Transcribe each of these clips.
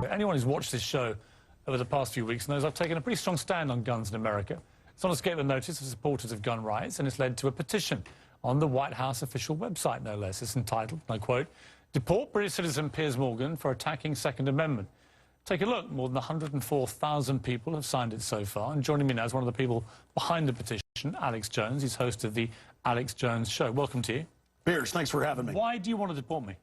Anyone who's watched this show over the past few weeks knows I've taken a pretty strong stand on guns in America. It's not escaped the notice of supporters of gun rights, and it's led to a petition on the White House official website, no less. It's entitled, and I quote, "Deport British citizen Piers Morgan for attacking Second Amendment." Take a look. More than 104,000 people have signed it so far. And joining me now is one of the people behind the petition, Alex Jones. He's host of the Alex Jones Show. Welcome to you. Piers, thanks for having me. Why do you want to deport me?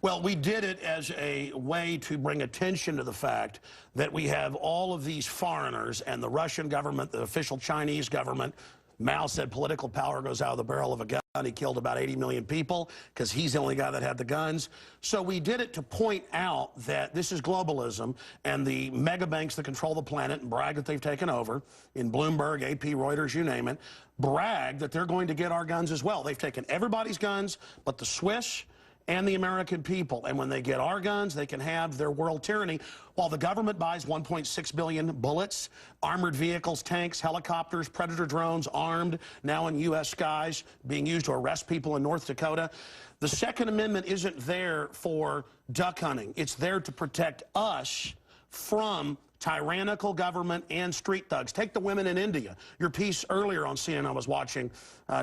Well, we did it as a way to bring attention to the fact that we have all of these foreigners and the Russian government, the official Chinese government. Mao said political power goes out of the barrel of a gun. He killed about 80 million people because he's the only guy that had the guns. So we did it to point out that this is globalism, and the mega banks that control the planet and brag that they've taken over, in Bloomberg, AP, Reuters, you name it, brag that they're going to get our guns as well. They've taken everybody's guns but the Swiss and the American people. And when they get our guns, they can have their world tyranny. While the government buys 1.6 billion bullets, armored vehicles, tanks, helicopters, Predator drones, armed, now in U.S. skies, being used to arrest people in North Dakota. The Second Amendment isn't there for duck hunting. It's there to protect us from tyrannical government and street thugs. Take the women in India. Your piece earlier on CNN I was watching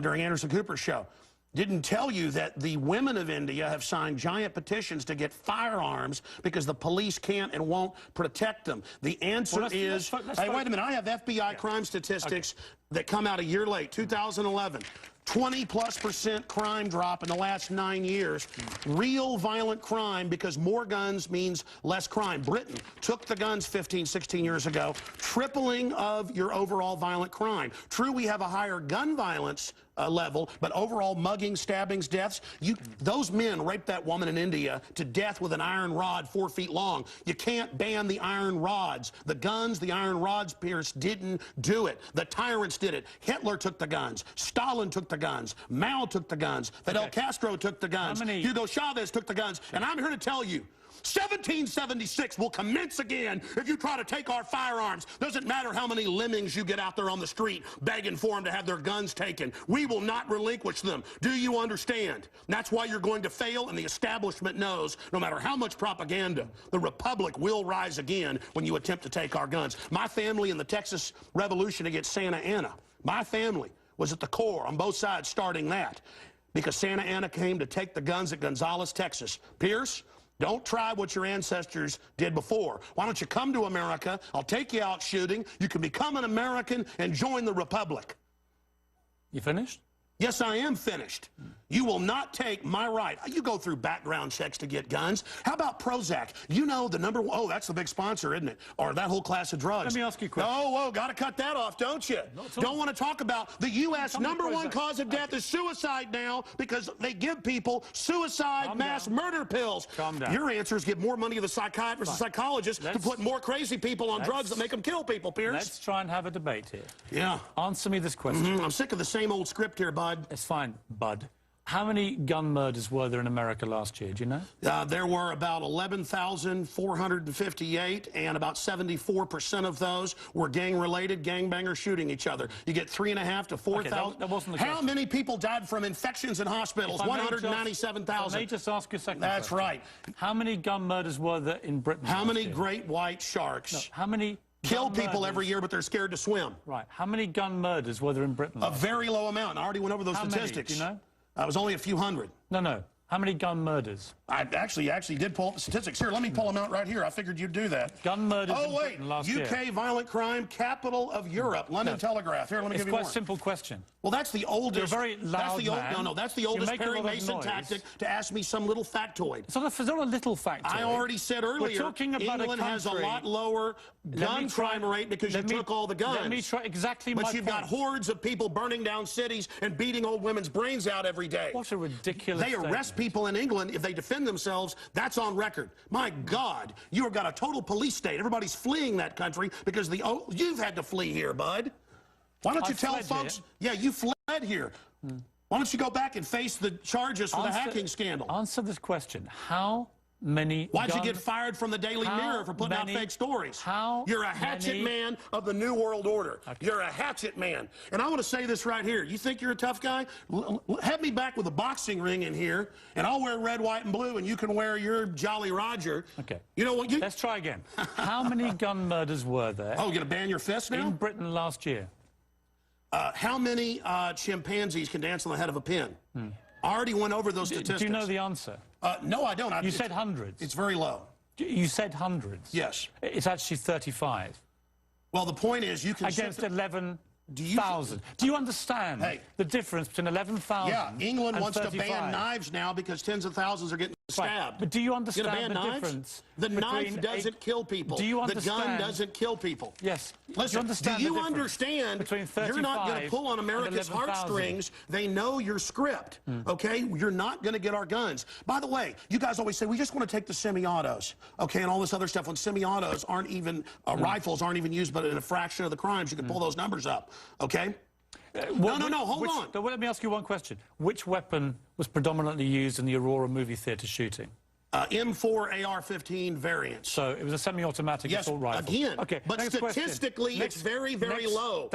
during Anderson Cooper's show didn't tell you that the women of India have signed giant petitions to get firearms because the police can't and won't protect them. The answer is, hey, wait a minute, I have FBI crime statistics that come out a year late, 2011. 20+% crime drop in the last 9 years. Real violent crime, because more guns means less crime. Britain took the guns 15, 16 years ago, tripling of your overall violent crime. True, we have a higher gun violence level, but overall mugging, stabbings, deaths, those men raped that woman in India to death with an iron rod 4 feet long. You can't ban the iron rods. The guns, the iron rods, Piers, didn't do it. The tyrants did it. Hitler took the guns. Stalin took the guns. Mao took the guns. Fidel Castro took the guns. Hugo Chavez took the guns. And I'm here to tell you, 1776 will commence again if you try to take our firearms. Doesn't matter how many lemmings you get out there on the street begging for them to have their guns taken. We will not relinquish them. Do you understand? That's why you're going to fail, and the establishment knows no matter how much propaganda, the Republic will rise again when you attempt to take our guns. My family in the Texas Revolution against Santa Anna, my family was at the core on both sides starting that because Santa Anna came to take the guns at Gonzales, Texas. Piers, don't try what your ancestors did before. Why don't you come to America? I'll take you out shooting. You can become an American and join the Republic. You finished? Yes, I am finished. You will not take my right. You go through background checks to get guns. How about Prozac? You know the number one, oh, that's the big sponsor, isn't it? Or that whole class of drugs. Let me ask you a question. Oh, got to cut that off, don't you? Don't want to talk about the U.S. number one cause of death is suicide now because they give people suicide mass murder pills. Calm down. Your answer is give more money to the psychiatrists and psychologists to put more crazy people on drugs that make them kill people, Piers. Let's try and have a debate here. Yeah. Answer me this question. I'm sick of the same old script here, bud. It's fine, bud. How many gun murders were there in America last year? Do you know? There were about 11,458, and about 74% of those were gang-related, gangbangers shooting each other. You get 3.5 to 4,000. That wasn't the How question. many people died from infections in hospitals? 197,000. Let me just ask you a second That's question. right. How many gun murders were there in Britain How many year? great white sharks? No, how many kill people every year, but they're scared to swim? Right. How many gun murders were there in Britain A very low amount. I already went over those statistics. Many? Do you know? It was only a few hundred. No. How many gun murders? I actually did pull up the statistics. Here, let me pull them out right here. I figured you'd do that. Gun murders in Britain last year. UK violent crime, capital of Europe, London Telegraph. Here, let me give you more. It's quite a simple question. Well, that's the oldest. You're a very loud man. No, that's the oldest Perry Mason tactic to ask me some little factoid. It's not a little factoid. I already said earlier, we're talking about England has a lot lower gun crime rate because you took all the guns. Let me try exactly my point. But you've got hordes of people burning down cities and beating old women's brains out every day. What a ridiculous They arrest people in England if they defend themselves. That's on record. My God, you have got a total police state. Everybody's fleeing that country because you've had to flee here, bud. Why don't you tell folks? Yeah, you fled here. Why don't you go back and face the charges for the hacking scandal? Answer this question. How many Why'd you get fired from the Daily Mirror for putting out fake stories? You're a hatchet man of the New World Order. Okay. You're a hatchet man. And I want to say this right here. You think you're a tough guy? Have me back with a boxing ring in here, and I'll wear red, white, and blue, and you can wear your Jolly Roger. Okay. You know what? Let's try again. How many gun murders were there? Oh, you're going to ban your fist now? In Britain last year. How many chimpanzees can dance on the head of a pin? I already went over those statistics. Do you know the answer? No, I don't. You said hundreds. It's very low. You said hundreds. Yes. It's actually 35. Well, the point is you can... Against 11,000. Do you understand the difference between 11,000 Yeah, England and wants 35? to ban knives now because tens of thousands are getting stabbed. Right. But do you understand the difference? The knife doesn't kill people. Do you understand? The gun doesn't kill people. Yes. Listen, do you understand you're not going to pull on America's heartstrings? They know your script, okay? You're not going to get our guns. By the way, you guys always say, we just want to take the semi-autos, okay, and all this other stuff. When semi-autos aren't even, rifles aren't even used, but in a fraction of the crimes, you can pull those numbers up, okay? No, hold on. Let me ask you one question. Which weapon was predominantly used in the Aurora movie theatre shooting? M4 AR-15 variants. So it was a semi-automatic assault rifle. Again. Okay. But statistically, it's very, very low.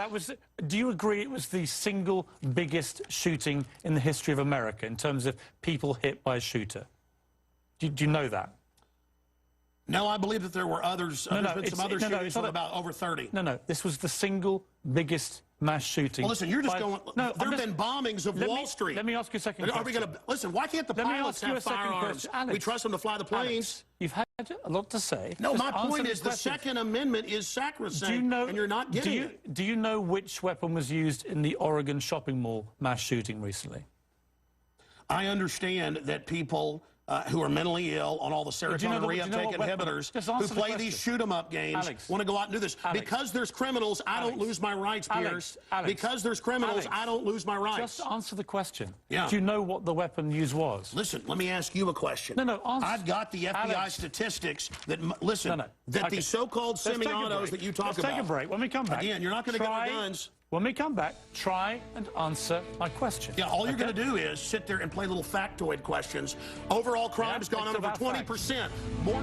Do you agree it was the single biggest shooting in the history of America in terms of people hit by a shooter? Do you know that? No, I believe that there were others. There's been some other shootings with about over 30. No, this was the single biggest mass shooting. Well, listen, you're just going... No, there have been bombings of Wall Street. Let me ask you a second question. Are we going to... Listen, why can't the pilots have firearms? We trust them to fly the planes. Alex, you've had a lot to say. No, my point is the Second Amendment is sacrosanct, and you're not getting it. Do you know which weapon was used in the Oregon shopping mall mass shooting recently? I understand that people... who are mentally ill on all the serotonin reuptake inhibitors, who play these shoot-em-up games, want to go out and do this. Because there's criminals, I don't lose my rights, Piers. Because there's criminals, I don't lose my rights. Just answer the question. Yeah. Do you know what the weapon used was? Listen, let me ask you a question. No, answer. I've got the FBI statistics that, listen, that these so-called semi-autos that you talk about... Let's take a break. When we come back... Again, you're not going to get our guns. When we come back, try and answer my question. Yeah, all you're going to do is sit there and play little factoid questions. Overall crime has gone up over 20%. More